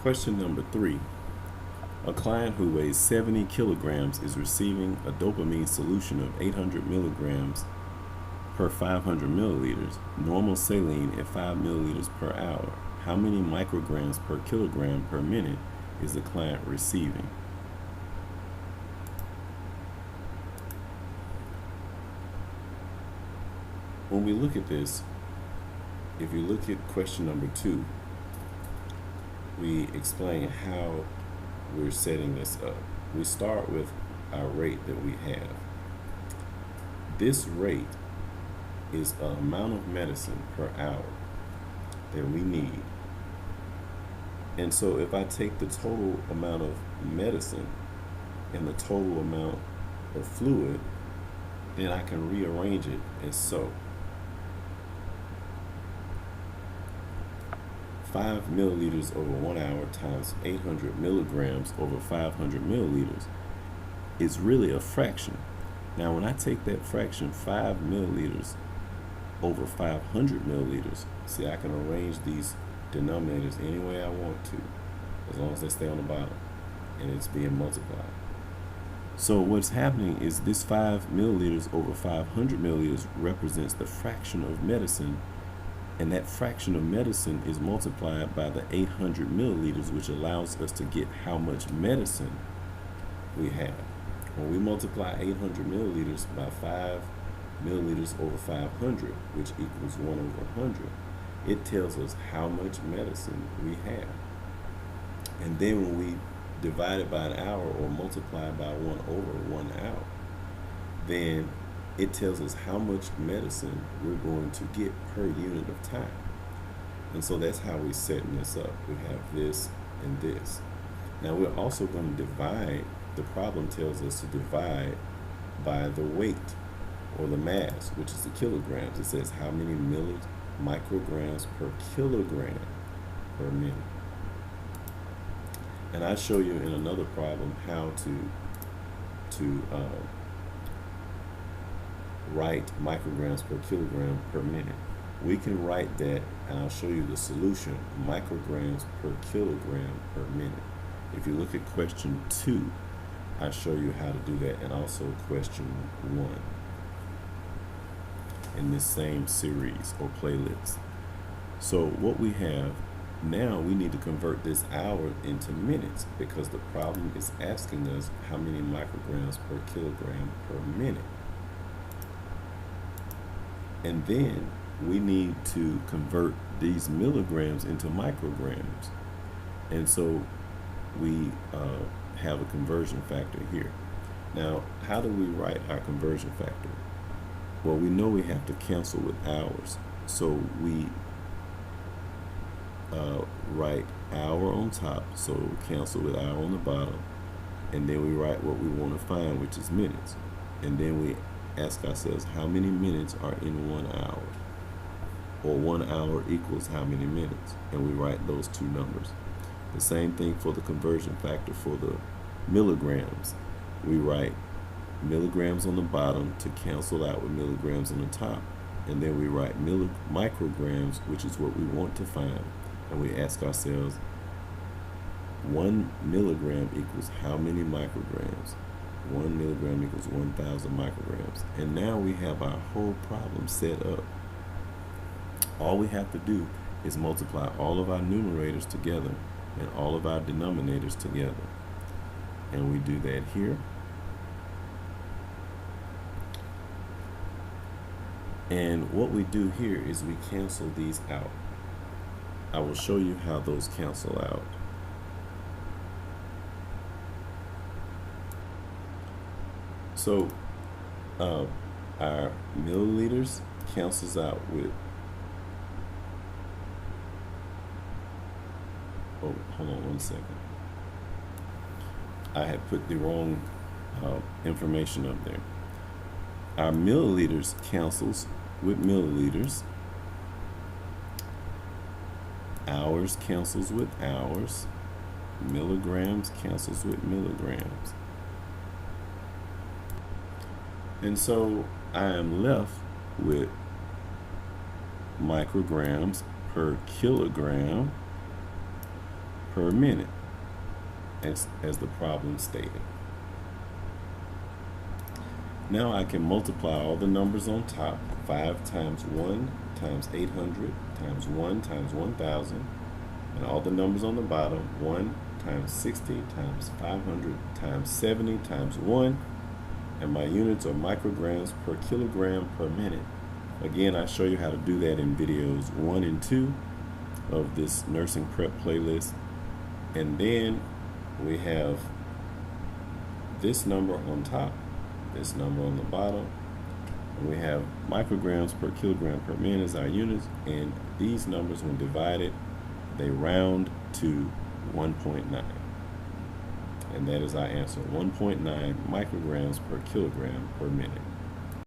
Question number 3. A client who weighs 70 kilograms is receiving a dopamine solution of 800 milligrams per 500 milliliters, normal saline at 5 milliliters per hour. How many micrograms per kilogram per minute is the client receiving? When we look at this, if you look at question number 2, we explain how we're setting this up. We start with our rate that we have. This rate is the amount of medicine per hour that we need. And so if I take the total amount of medicine and the total amount of fluid, then I can rearrange it as so. 5 milliliters over 1 hour times 800 milligrams over 500 milliliters is really a fraction. Now when I take that fraction, 5 milliliters over 500 milliliters, see, I can arrange these denominators any way I want to, as long as they stay on the bottom and it's being multiplied. So what's happening is this 5 milliliters over 500 milliliters represents the fraction of medicine, and that fraction of medicine is multiplied by the 800 milliliters, which allows us to get how much medicine we have. When we multiply 800 milliliters by 5 milliliters over 500, which equals 1 over 100, it tells us how much medicine we have. And then when we divide it by an hour or multiply by 1 over 1 hour, then it tells us how much medicine we're going to get per unit of time. And so that's how we're setting this up. We have this and this. Now we're also going to divide. The problem tells us to divide by the weight or the mass, which is the kilograms. It says how many micrograms per kilogram per minute. And I show you in another problem how to write micrograms per kilogram per minute. We can write that, and I'll show you the solution, micrograms per kilogram per minute. If you look at question 2, I show you how to do that, and also question 1 in this same series or playlist. So what we have now, we need to convert this hour into minutes, because the problem is asking us how many micrograms per kilogram per minute. And then we need to convert these milligrams into micrograms. And so we have a conversion factor here. Now, how do we write our conversion factor? Well, we know we have to cancel with hours. So we write hour on top, so cancel with hour on the bottom. And then we write what we want to find, which is minutes. And then we ask ourselves how many minutes are in 1 hour, or 1 hour equals how many minutes, and we write those two numbers. The same thing for the conversion factor for the milligrams. We write milligrams on the bottom to cancel out with milligrams on the top, and then we write micrograms, which is what we want to find, and we ask ourselves 1 milligram equals how many micrograms. 1 milligram equals 1,000 micrograms. And now we have our whole problem set up. All we have to do is multiply all of our numerators together and all of our denominators together. And we do that here. And what we do here is we cancel these out. I will show you how those cancel out. So our milliliters cancels out with, oh, hold on 1 second. I had put the wrong information up there. Our milliliters cancels with milliliters. Hours cancels with hours. Milligrams cancels with milligrams. And so I am left with micrograms per kilogram per minute, as the problem stated. Now I can multiply all the numbers on top. 5 times 1 times 800 times 1 times 1000, and all the numbers on the bottom. 1 times 60 times 500 times 70 times 1, and my units are micrograms per kilogram per minute. Again, I show you how to do that in videos 1 and 2 of this nursing prep playlist. And then we have this number on top, this number on the bottom, and we have micrograms per kilogram per minute as our units, and these numbers, when divided, they round to 1.9, and that is our answer, 1.9 micrograms per kilogram per minute.